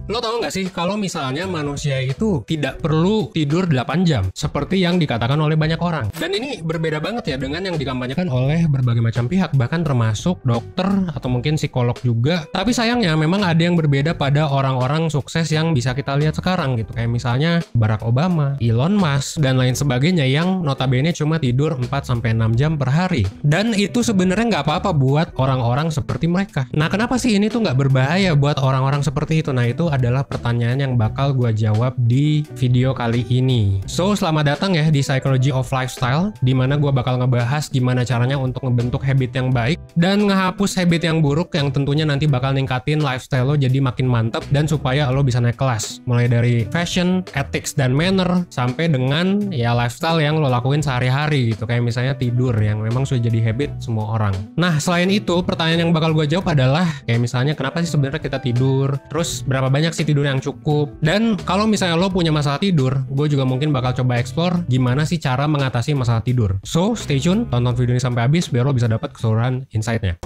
Lo tau gak sih kalau misalnya manusia itu tidak perlu tidur 8 jam seperti yang dikatakan oleh banyak orang. Dan ini berbeda banget ya dengan yang dikampanyekan oleh berbagai macam pihak, bahkan termasuk dokter atau mungkin psikolog juga. Tapi sayangnya memang ada yang berbeda pada orang-orang sukses yang bisa kita lihat sekarang gitu. Kayak misalnya Barack Obama, Elon Musk, dan lain sebagainya yang notabene cuma tidur 4-6 jam per hari. Dan itu sebenarnya nggak apa-apa buat orang-orang seperti mereka. Nah, kenapa sih ini tuh nggak berbahaya buat orang-orang seperti itu? Nah, itu adalah pertanyaan yang bakal gue jawab di video kali ini. So, selamat datang ya di Psychology of Lifestyle, dimana gue bakal ngebahas gimana caranya untuk ngebentuk habit yang baik dan ngehapus habit yang buruk yang tentunya nanti bakal ningkatin lifestyle lo jadi makin mantep dan supaya lo bisa naik kelas. Mulai dari fashion, ethics, dan manner sampai dengan ya lifestyle yang lo lakuin sehari-hari gitu. Kayak misalnya tidur yang memang sudah jadi habit semua orang. Nah, selain itu, pertanyaan yang bakal gue jawab adalah kayak misalnya kenapa sih sebenarnya kita tidur? Terus berapa banyak sih tidur yang cukup? Dan kalau misalnya lo punya masalah tidur, gue juga mungkin bakal coba explore gimana sih cara mengatasi masalah tidur. So, stay tune, tonton video ini sampai habis biar lo bisa dapat keseluruhan insight-nya.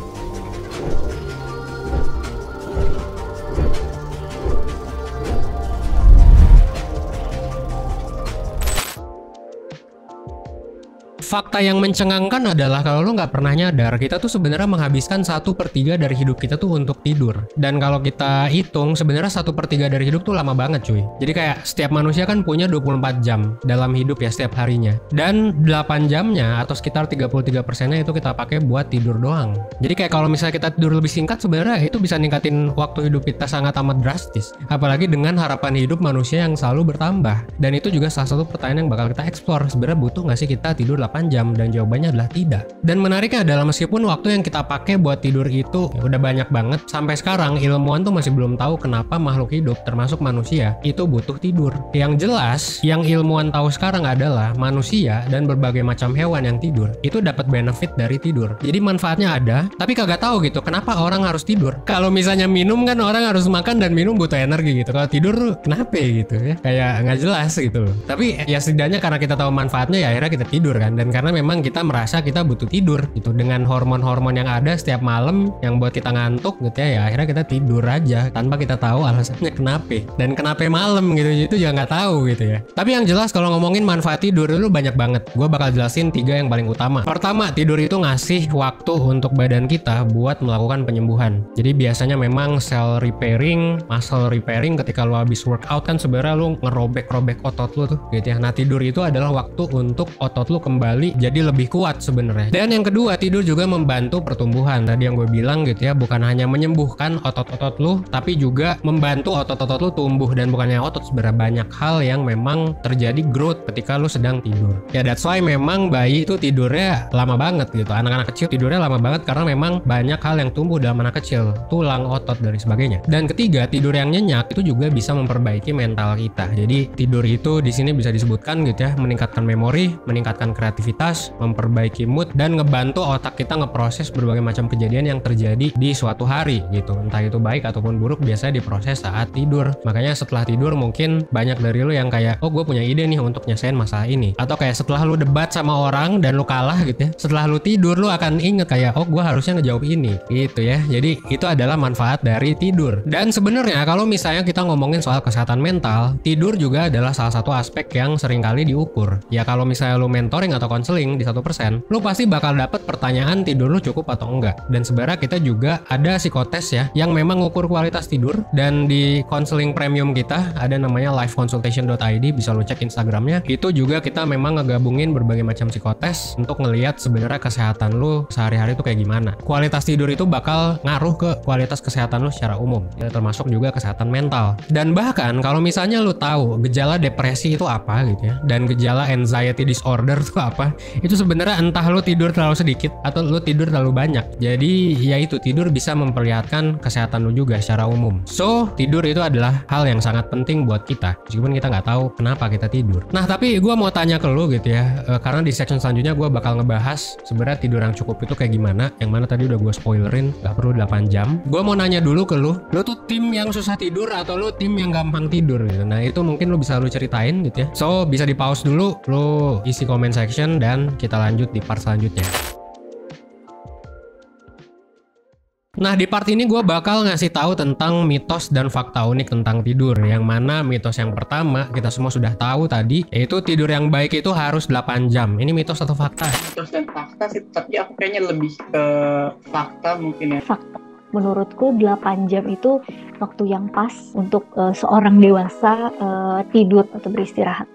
Fakta yang mencengangkan adalah kalau lo nggak pernah nyadar, kita tuh sebenarnya menghabiskan 1/3 dari hidup kita tuh untuk tidur. Dan kalau kita hitung, sebenarnya 1/3 dari hidup tuh lama banget cuy. Jadi kayak setiap manusia kan punya 24 jam dalam hidup ya setiap harinya. Dan 8 jamnya atau sekitar 33%-nya itu kita pakai buat tidur doang. Jadi kayak kalau misalnya kita tidur lebih singkat, sebenarnya itu bisa ningkatin waktu hidup kita sangat amat drastis. Apalagi dengan harapan hidup manusia yang selalu bertambah. Dan itu juga salah satu pertanyaan yang bakal kita explore. Sebenarnya butuh nggak sih kita tidur 8 jam? Dan jawabannya adalah tidak. Dan menariknya adalah meskipun waktu yang kita pakai buat tidur itu ya udah banyak banget, sampai sekarang ilmuwan tuh masih belum tahu kenapa makhluk hidup termasuk manusia itu butuh tidur. Yang jelas yang ilmuwan tahu sekarang adalah manusia dan berbagai macam hewan yang tidur itu dapat benefit dari tidur. Jadi manfaatnya ada, tapi kagak tahu gitu kenapa orang harus tidur. Kalau misalnya minum kan orang harus makan dan minum butuh energi gitu. Kalau tidur kenapa gitu ya? Kayak nggak jelas gitu loh. Tapi ya setidaknya karena kita tahu manfaatnya ya akhirnya kita tidur kan. Dan karena memang kita merasa kita butuh tidur gitu dengan hormon-hormon yang ada setiap malam yang buat kita ngantuk gitu ya akhirnya kita tidur aja tanpa kita tahu alasannya kenapa dan kenapa malam gitu itu juga nggak tahu gitu ya. Tapi yang jelas kalau ngomongin manfaat tidur itu banyak banget. Gue bakal jelasin 3 yang paling utama. Pertama, tidur itu ngasih waktu untuk badan kita buat melakukan penyembuhan. Jadi biasanya memang cell repairing, muscle repairing ketika lo habis workout kan sebenarnya lo ngerobek-robek otot lo tuh gitu ya. Nah, tidur itu adalah waktu untuk otot lo kembali jadi lebih kuat sebenarnya. Dan yang kedua, tidur juga membantu pertumbuhan. Tadi yang gue bilang gitu ya, bukan hanya menyembuhkan otot-otot lu, tapi juga membantu otot-otot lu tumbuh. Dan bukannya otot, sebenarnya banyak hal yang memang terjadi growth ketika lu sedang tidur. Ya that's why memang bayi itu tidurnya lama banget gitu. Anak-anak kecil tidurnya lama banget karena memang banyak hal yang tumbuh dalam anak kecil, tulang, otot, dan sebagainya. Dan ketiga, tidur yang nyenyak itu juga bisa memperbaiki mental kita. Jadi tidur itu di sini bisa disebutkan gitu ya, meningkatkan memori, meningkatkan kreativitas, memperbaiki mood, dan ngebantu otak kita ngeproses berbagai macam kejadian yang terjadi di suatu hari gitu. Entah itu baik ataupun buruk, biasanya diproses saat tidur. Makanya setelah tidur mungkin banyak dari lu yang kayak, oh gue punya ide nih untuk nyesain masalah ini. Atau kayak setelah lu debat sama orang dan lu kalah gitu ya, setelah lu tidur lu akan inget kayak, oh gue harusnya ngejawab ini gitu ya. Jadi itu adalah manfaat dari tidur. Dan sebenarnya kalau misalnya kita ngomongin soal kesehatan mental, tidur juga adalah salah satu aspek yang seringkali diukur. Ya kalau misalnya lu mentoring atau konseling di 1%, lu pasti bakal dapet pertanyaan tidur lu cukup atau enggak. Dan sebenarnya kita juga ada psikotes ya yang memang ngukur kualitas tidur. Dan di konseling premium kita ada namanya liveconsultation.id, bisa lu cek Instagramnya. Itu juga kita memang ngegabungin berbagai macam psikotes untuk ngelihat sebenarnya kesehatan lu sehari-hari itu kayak gimana. Kualitas tidur itu bakal ngaruh ke kualitas kesehatan lu secara umum ya, termasuk juga kesehatan mental. Dan bahkan kalau misalnya lu tahu gejala depresi itu apa gitu ya, dan gejala anxiety disorder itu apa, itu sebenarnya entah lu tidur terlalu sedikit atau lu tidur terlalu banyak. Jadi ya itu, tidur bisa memperlihatkan kesehatan lu juga secara umum. So tidur itu adalah hal yang sangat penting buat kita meskipun kita nggak tahu kenapa kita tidur. Nah tapi gue mau tanya ke lu gitu ya, karena di section selanjutnya gue bakal ngebahas sebenarnya tidur yang cukup itu kayak gimana. Yang mana tadi udah gue spoilerin, nggak perlu 8 jam. Gue mau nanya dulu ke lu tuh tim yang susah tidur atau lu tim yang gampang tidur gitu. Nah itu mungkin lu bisa lu ceritain gitu ya. So bisa di pause dulu, lu isi comment section question dan kita lanjut di part selanjutnya. Nah, di part ini gue bakal ngasih tahu tentang mitos dan fakta unik tentang tidur. Yang mana mitos yang pertama kita semua sudah tahu tadi, yaitu tidur yang baik itu harus 8 jam. Ini mitos atau fakta? Mitos dan fakta sih, tapi aku kayaknya lebih ke fakta mungkin ya. Fakta. Menurutku 8 jam itu waktu yang pas untuk seorang dewasa tidur atau beristirahat.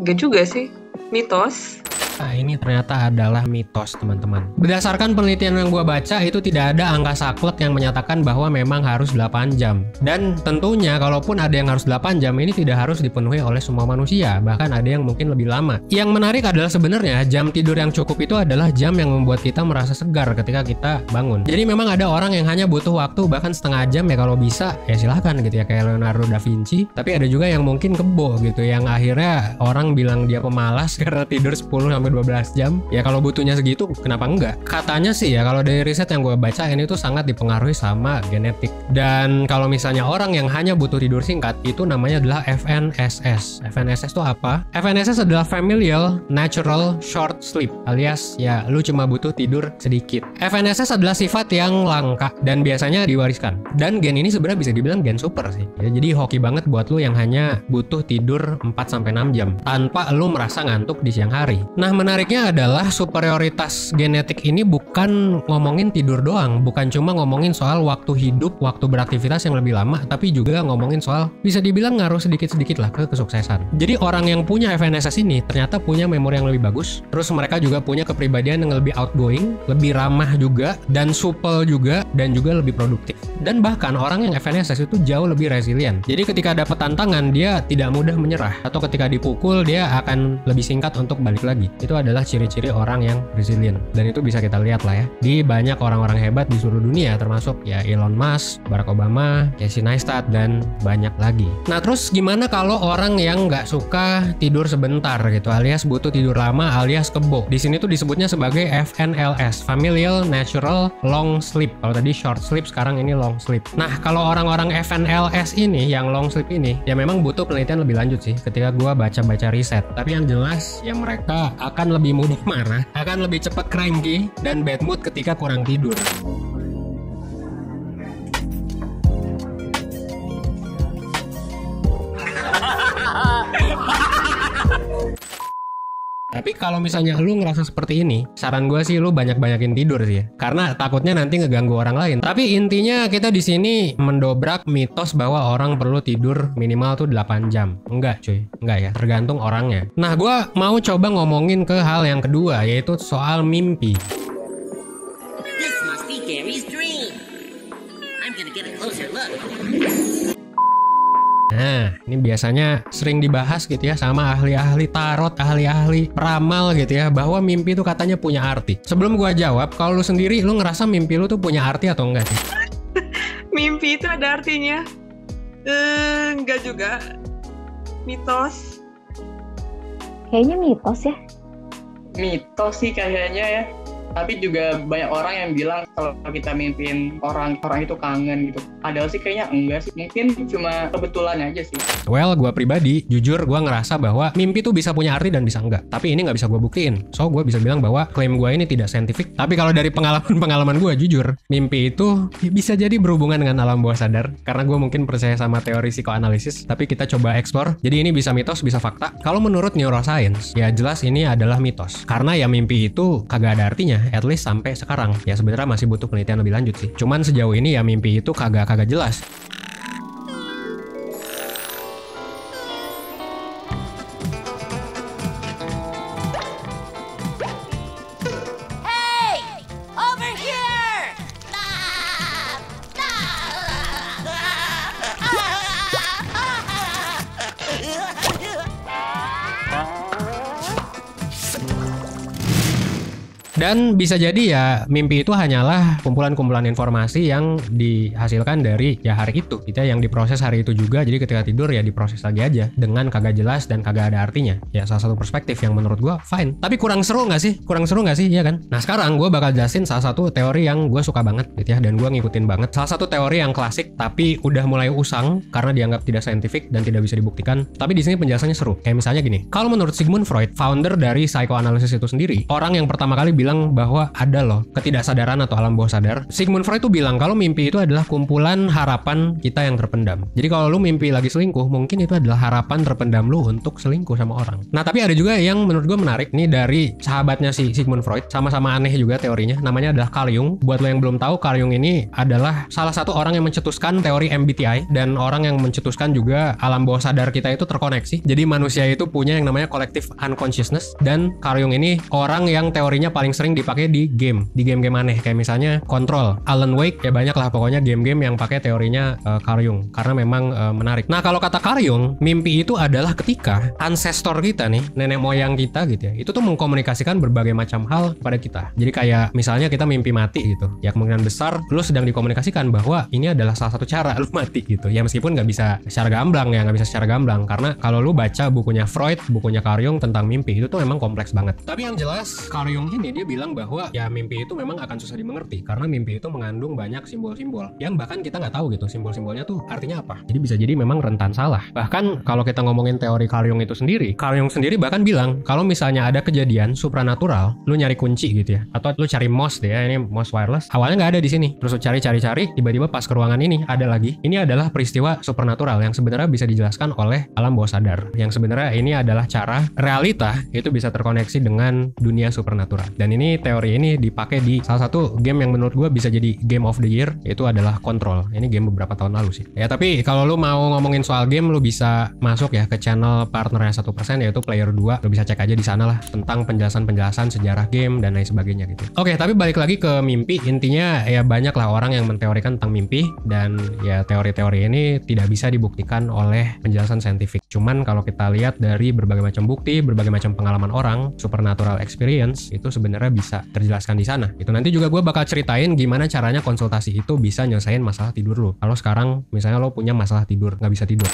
Gak juga sih, mitos. Nah, ini ternyata adalah mitos, teman-teman. Berdasarkan penelitian yang gue baca, itu tidak ada angka saklek yang menyatakan bahwa memang harus 8 jam. Dan tentunya, kalaupun ada yang harus 8 jam, ini tidak harus dipenuhi oleh semua manusia. Bahkan ada yang mungkin lebih lama. Yang menarik adalah sebenarnya, jam tidur yang cukup itu adalah jam yang membuat kita merasa segar ketika kita bangun. Jadi memang ada orang yang hanya butuh waktu bahkan setengah jam ya kalau bisa, ya silahkan gitu ya, kayak Leonardo da Vinci. Tapi ada juga yang mungkin kebo gitu, yang akhirnya orang bilang dia pemalas karena tidur 10-12 jam. Ya kalau butuhnya segitu kenapa enggak? Katanya sih ya, kalau dari riset yang gue baca ini tuh sangat dipengaruhi sama genetik. Dan kalau misalnya orang yang hanya butuh tidur singkat, itu namanya adalah FNSS. FNSS itu apa? FNSS adalah Familial Natural Short Sleep, alias ya lu cuma butuh tidur sedikit. FNSS adalah sifat yang langka dan biasanya diwariskan. Dan gen ini sebenarnya bisa dibilang gen super sih. Ya, jadi hoki banget buat lu yang hanya butuh tidur 4-6 jam tanpa lu merasa ngantuk di siang hari. Nah, menariknya adalah superioritas genetik ini bukan ngomongin tidur doang, bukan cuma ngomongin soal waktu hidup, waktu beraktivitas yang lebih lama, tapi juga ngomongin soal bisa dibilang ngaruh sedikit-sedikit lah ke kesuksesan. Jadi orang yang punya FNSS ini ternyata punya memori yang lebih bagus, terus mereka juga punya kepribadian yang lebih outgoing, lebih ramah juga, dan supel juga, dan juga lebih produktif. Dan bahkan orang yang FNSS itu jauh lebih resilient. Jadi ketika dapat tantangan, dia tidak mudah menyerah, atau ketika dipukul, dia akan lebih singkat untuk balik lagi. Itu adalah ciri-ciri orang yang resilient, dan itu bisa kita lihat lah ya di banyak orang-orang hebat di seluruh dunia, termasuk ya Elon Musk, Barack Obama, Casey Neistat, dan banyak lagi. Nah, terus gimana kalau orang yang nggak suka tidur sebentar gitu, alias butuh tidur lama, alias kebo? Di sini tuh disebutnya sebagai FNLS, Familial Natural Long Sleep. Kalau tadi short sleep, sekarang ini long sleep. Nah, kalau orang-orang FNLS ini yang long sleep ini ya memang butuh penelitian lebih lanjut sih ketika gua baca-baca riset. Tapi yang jelas ya mereka akan lebih mudah marah, akan lebih cepat cranky, dan bad mood ketika kurang tidur. Tapi kalau misalnya lu ngerasa seperti ini, saran gue sih lu banyak-banyakin tidur sih ya. Karena takutnya nanti ngeganggu orang lain. Tapi intinya kita di sini mendobrak mitos bahwa orang perlu tidur minimal tuh 8 jam. Enggak cuy, enggak ya, tergantung orangnya. Nah, gue mau coba ngomongin ke hal yang kedua, yaitu soal mimpi. This must be Gary's dream. I'm gonna get a closer look. Nah, ini biasanya sering dibahas gitu ya sama ahli-ahli tarot, ahli-ahli peramal gitu ya, bahwa mimpi itu katanya punya arti. Sebelum gua jawab, kalau lu sendiri, lu ngerasa mimpi lu tuh punya arti atau enggak sih? Mimpi itu ada artinya? Enggak juga. Mitos. Kayaknya mitos ya. Mitos sih kayaknya ya. Tapi juga banyak orang yang bilang kalau kita mimpiin orang itu kangen gitu. Padahal sih kayaknya enggak sih. Mungkin cuma kebetulan aja sih. Well, gue pribadi, jujur gue ngerasa bahwa mimpi tuh bisa punya arti dan bisa enggak. Tapi ini nggak bisa gue buktiin. So, gue bisa bilang bahwa klaim gue ini tidak saintifik. Tapi kalau dari pengalaman gue, jujur, mimpi itu bisa jadi berhubungan dengan alam bawah sadar. Karena gue mungkin percaya sama teori psikoanalisis. Tapi kita coba explore. Jadi ini bisa mitos, bisa fakta. Kalau menurut neuroscience, ya jelas ini adalah mitos. Karena ya mimpi itu kagak ada artinya. At least sampai sekarang. Ya sebenarnya masih butuh penelitian lebih lanjut sih. Cuman sejauh ini ya mimpi itu kagak jelas. Hey! Over here! Dan bisa jadi ya mimpi itu hanyalah kumpulan-kumpulan informasi yang dihasilkan dari ya hari itu, kita yang diproses hari itu juga. Jadi ketika tidur ya diproses lagi aja dengan kagak jelas dan kagak ada artinya. Ya salah satu perspektif yang menurut gue fine. Tapi kurang seru nggak sih? Kurang seru nggak sih? Ya kan? Nah sekarang gue bakal jelasin salah satu teori yang gue suka banget gitu ya, dan gue ngikutin banget. Salah satu teori yang klasik tapi udah mulai usang karena dianggap tidak saintifik dan tidak bisa dibuktikan. Tapi di sini penjelasannya seru. Kayak misalnya gini, kalau menurut Sigmund Freud, founder dari psychoanalysis itu sendiri, orang yang pertama kali bilang bahwa ada loh ketidaksadaran atau alam bawah sadar. Sigmund Freud tuh bilang kalau mimpi itu adalah kumpulan harapan kita yang terpendam. Jadi kalau lu mimpi lagi selingkuh, mungkin itu adalah harapan terpendam lu untuk selingkuh sama orang. Nah tapi ada juga yang menurut gue menarik nih dari sahabatnya si Sigmund Freud, sama-sama aneh juga teorinya, namanya adalah Carl Jung. Buat lo yang belum tahu, Carl Jung ini adalah salah satu orang yang mencetuskan teori MBTI dan orang yang mencetuskan juga alam bawah sadar kita itu terkoneksi. Jadi manusia itu punya yang namanya collective unconsciousness, dan Carl Jung ini orang yang teorinya paling sering dipakai di game-game aneh kayak misalnya Control, Alan Wake, ya banyak lah pokoknya game-game yang pakai teorinya Carl Jung karena memang menarik. Nah kalau kata Carl Jung, mimpi itu adalah ketika ancestor kita nih, nenek moyang kita gitu ya, itu tuh mengkomunikasikan berbagai macam hal pada kita. Jadi kayak misalnya kita mimpi mati gitu, ya kemungkinan besar lu sedang dikomunikasikan bahwa ini adalah salah satu cara lu mati gitu. Ya meskipun nggak bisa secara gamblang ya, nggak bisa secara gamblang karena kalau lu baca bukunya Freud, bukunya Carl Jung tentang mimpi itu tuh memang kompleks banget. Tapi yang jelas Carl Jung ini dia bilang bahwa ya mimpi itu memang akan susah dimengerti karena mimpi itu mengandung banyak simbol-simbol yang bahkan kita nggak tahu gitu simbol-simbolnya tuh artinya apa. Jadi bisa jadi memang rentan salah. Bahkan kalau kita ngomongin teori Carl Jung itu sendiri, Carl Jung sendiri bahkan bilang kalau misalnya ada kejadian supranatural, lu nyari kunci gitu ya, atau lu cari mouse deh ya, ini mouse wireless, awalnya nggak ada di sini, terus lu cari, tiba-tiba pas ke ruangan ini ada lagi. Ini adalah peristiwa supranatural yang sebenarnya bisa dijelaskan oleh alam bawah sadar, yang sebenarnya ini adalah cara realita itu bisa terkoneksi dengan dunia supranatural. Dan ini teori ini dipakai di salah satu game yang menurut gue bisa jadi game of the year, yaitu adalah Control. Ini game beberapa tahun lalu sih ya. Tapi kalau lu mau ngomongin soal game, lu bisa masuk ya ke channel partnernya 1%, yaitu Player 2. Lu bisa cek aja di sana lah tentang penjelasan sejarah game dan lain sebagainya gitu. Oke, tapi balik lagi ke mimpi. Intinya ya banyak lah orang yang menteorikan tentang mimpi, dan ya teori-teori ini tidak bisa dibuktikan oleh penjelasan saintifik. Cuman kalau kita lihat dari berbagai macam bukti, berbagai macam pengalaman orang, supernatural experience itu sebenarnya bisa terjelaskan di sana. Itu nanti juga gue bakal ceritain gimana caranya konsultasi itu bisa nyelesain masalah tidur lo. Kalau sekarang misalnya lo punya masalah tidur, nggak bisa tidur.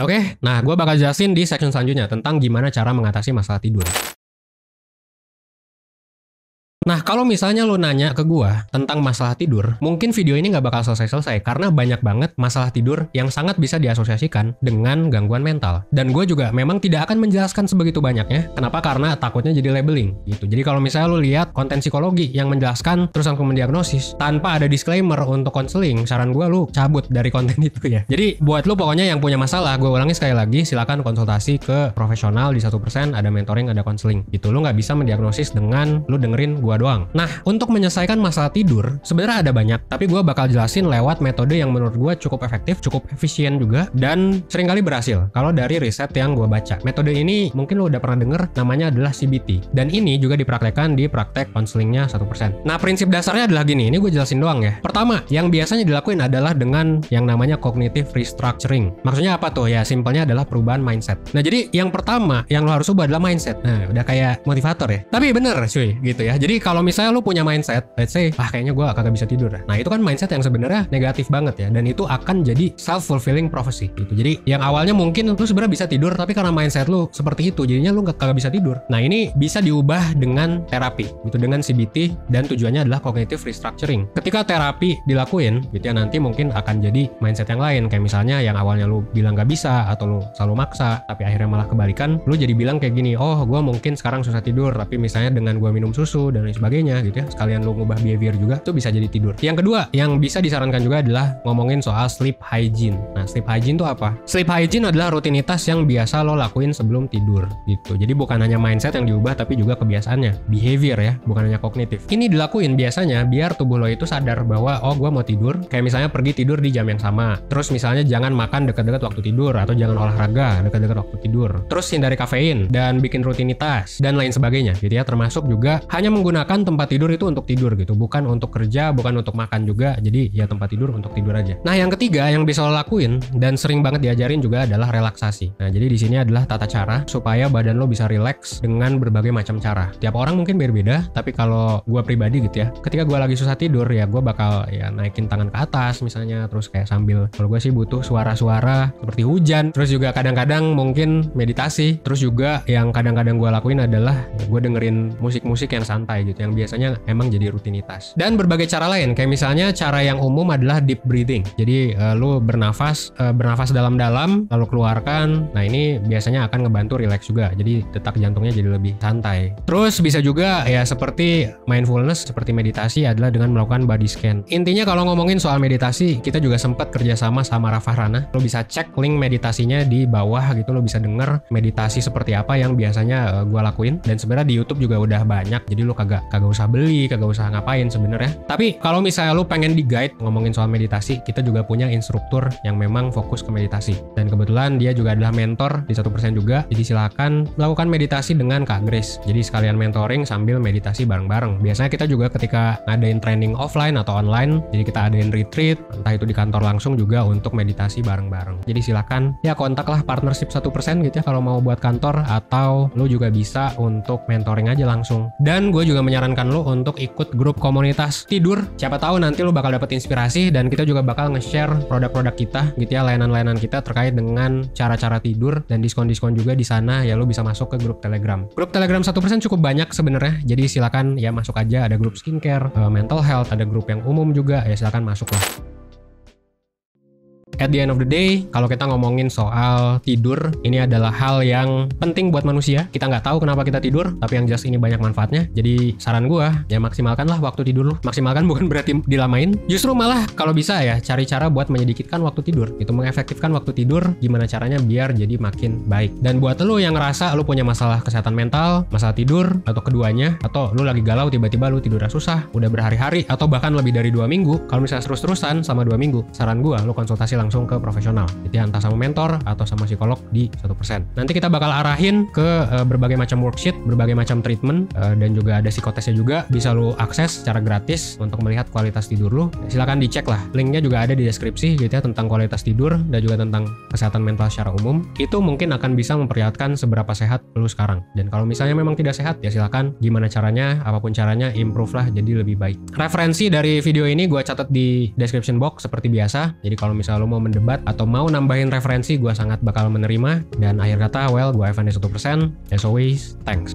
Oke, nah gue bakal jelasin di section selanjutnya tentang gimana cara mengatasi masalah tidur. Nah, kalau misalnya lo nanya ke gua tentang masalah tidur, mungkin video ini nggak bakal selesai-selesai karena banyak banget masalah tidur yang sangat bisa diasosiasikan dengan gangguan mental. Dan gue juga memang tidak akan menjelaskan sebegitu banyaknya. Kenapa? Karena takutnya jadi labeling gitu. Jadi kalau misalnya lo lihat konten psikologi yang menjelaskan terus langsung mendiagnosis tanpa ada disclaimer untuk konseling, saran gue lo cabut dari konten itu ya. Jadi buat lo pokoknya yang punya masalah, gue ulangi sekali lagi, silakan konsultasi ke profesional di 1%, ada mentoring, ada konseling. Gitu, lo nggak bisa mendiagnosis dengan lo dengerin gue doang. Nah, untuk menyelesaikan masalah tidur sebenarnya ada banyak, tapi gue bakal jelasin lewat metode yang menurut gue cukup efektif, cukup efisien juga, dan seringkali berhasil kalau dari riset yang gue baca. Metode ini mungkin lo udah pernah denger, namanya adalah CBT, dan ini juga dipraktekkan di praktek konselingnya 1%. Nah, prinsip dasarnya adalah gini, ini gue jelasin doang ya. Pertama, yang biasanya dilakuin adalah dengan yang namanya cognitive restructuring. Maksudnya apa tuh? Ya, simpelnya adalah perubahan mindset. Nah, jadi yang pertama yang lo harus ubah adalah mindset. Nah, udah kayak motivator ya. Tapi bener cuy, gitu ya. Jadi kalau misalnya lu punya mindset, let's say, kayaknya gue kagak bisa tidur. Nah, itu kan mindset yang sebenarnya negatif banget ya, dan itu akan jadi self-fulfilling prophecy gitu. Jadi yang awalnya mungkin lu sebenarnya bisa tidur, tapi karena mindset lu seperti itu, jadinya lu kagak bisa tidur. Nah, ini bisa diubah dengan terapi gitu, dengan CBT, dan tujuannya adalah cognitive restructuring. Ketika terapi dilakuin gitu ya, nanti mungkin akan jadi mindset yang lain. Kayak misalnya yang awalnya lu bilang gak bisa, atau lu selalu maksa, tapi akhirnya malah kebalikan, lu jadi bilang kayak gini, oh gue mungkin sekarang susah tidur, tapi misalnya dengan gue minum susu dan lain sebagainya gitu ya. Sekalian lu ngubah behavior juga, itu bisa jadi tidur. Yang kedua yang bisa disarankan juga adalah ngomongin soal sleep hygiene. Nah, sleep hygiene itu apa? Sleep hygiene adalah rutinitas yang biasa lo lakuin sebelum tidur gitu. Jadi bukan hanya mindset yang diubah tapi juga kebiasaannya, behavior ya, bukan hanya kognitif. Ini dilakuin biasanya biar tubuh lo itu sadar bahwa oh gue mau tidur, kayak misalnya pergi tidur di jam yang sama. Terus misalnya jangan makan dekat-dekat waktu tidur atau jangan olahraga dekat-dekat waktu tidur. Terus hindari kafein dan bikin rutinitas dan lain sebagainya gitu ya. Termasuk juga hanya menggunakan tempat tidur itu untuk tidur gitu, bukan untuk kerja, bukan untuk makan juga. Jadi ya tempat tidur untuk tidur aja. Nah, yang ketiga yang bisa lo lakuin dan sering banget diajarin juga adalah relaksasi. Nah, jadi di sini adalah tata cara supaya badan lo bisa rileks dengan berbagai macam cara. Tiap orang mungkin berbeda, tapi kalau gue pribadi gitu ya, ketika gue lagi susah tidur ya gue bakal ya naikin tangan ke atas misalnya, terus kayak sambil, kalau gue sih butuh suara-suara seperti hujan. Terus juga kadang-kadang mungkin meditasi. Terus juga yang kadang-kadang gue lakuin adalah ya gue dengerin musik-musik yang santai gitu, yang biasanya emang jadi rutinitas. Dan berbagai cara lain, kayak misalnya cara yang umum adalah deep breathing. Jadi lu bernafas dalam-dalam lalu keluarkan. Nah, ini biasanya akan ngebantu relax juga. Jadi detak jantungnya jadi lebih santai. Terus bisa juga ya seperti mindfulness, seperti meditasi adalah dengan melakukan body scan. Intinya kalau ngomongin soal meditasi, kita juga sempat kerjasama sama Rafa Rana. Lo bisa cek link meditasinya di bawah gitu, lo bisa denger meditasi seperti apa yang biasanya gue lakuin. Dan sebenarnya di YouTube juga udah banyak, jadi lo kagak usah beli, kagak usah ngapain sebenarnya. Tapi kalau misalnya lo pengen di guide ngomongin soal meditasi, kita juga punya instruktur yang memang fokus ke meditasi. Dan kebetulan dia juga adalah mentor di 1% juga. Jadi silakan melakukan meditasi dengan Kak Grace. Jadi sekalian mentoring sambil meditasi bareng-bareng. Biasanya kita juga ketika ngadain training offline atau online, jadi kita adain retreat, entah itu di kantor langsung juga untuk meditasi bareng-bareng. Jadi silakan ya kontaklah partnership 1% gitu ya kalau mau buat kantor, atau lo juga bisa untuk mentoring aja langsung. Dan gue juga menyarankan lo untuk ikut grup komunitas tidur. Siapa tahu nanti lo bakal dapet inspirasi, dan kita juga bakal nge-share produk-produk kita gitu ya, layanan-layanan kita terkait dengan cara-cara tidur dan diskon-diskon juga di sana ya. Lo bisa masuk ke grup Telegram. Grup Telegram 1% cukup banyak sebenarnya. Jadi silakan ya masuk aja, ada grup skincare, mental health, ada grup yang umum juga ya, silakan masuk lah. At the end of the day, kalau kita ngomongin soal tidur, ini adalah hal yang penting buat manusia. Kita nggak tahu kenapa kita tidur, tapi yang jelas ini banyak manfaatnya. Jadi saran gue, ya maksimalkanlah waktu tidur lu. Maksimalkan bukan berarti dilamain. Justru malah kalau bisa ya, cari cara buat menyedikitkan waktu tidur. Itu mengefektifkan waktu tidur, gimana caranya biar jadi makin baik. Dan buat lu yang ngerasa lu punya masalah kesehatan mental, masalah tidur, atau keduanya, atau lu lagi galau tiba-tiba lu tidurnya susah, udah berhari-hari, atau bahkan lebih dari 2 minggu, kalau misalnya terus-terusan sama 2 minggu, saran gue, lu konsultasi langsung ke profesional, jadi entah sama mentor atau sama psikolog di 1%. Nanti kita bakal arahin ke berbagai macam worksheet, berbagai macam treatment, dan juga ada psikotesnya juga, bisa lu akses secara gratis untuk melihat kualitas tidur lu. Silakan dicek lah, linknya juga ada di deskripsi gitu ya, tentang kualitas tidur dan juga tentang kesehatan mental secara umum. Itu mungkin akan bisa memperlihatkan seberapa sehat lu sekarang. Dan kalau misalnya memang tidak sehat, ya silakan gimana caranya, apapun caranya, improve lah jadi lebih baik. Referensi dari video ini gue catat di description box seperti biasa. Jadi kalau misalnya lu mau mendebat atau mau nambahin referensi, gue sangat bakal menerima. Dan akhir kata, well, gue Evan di 1%. As always, thanks.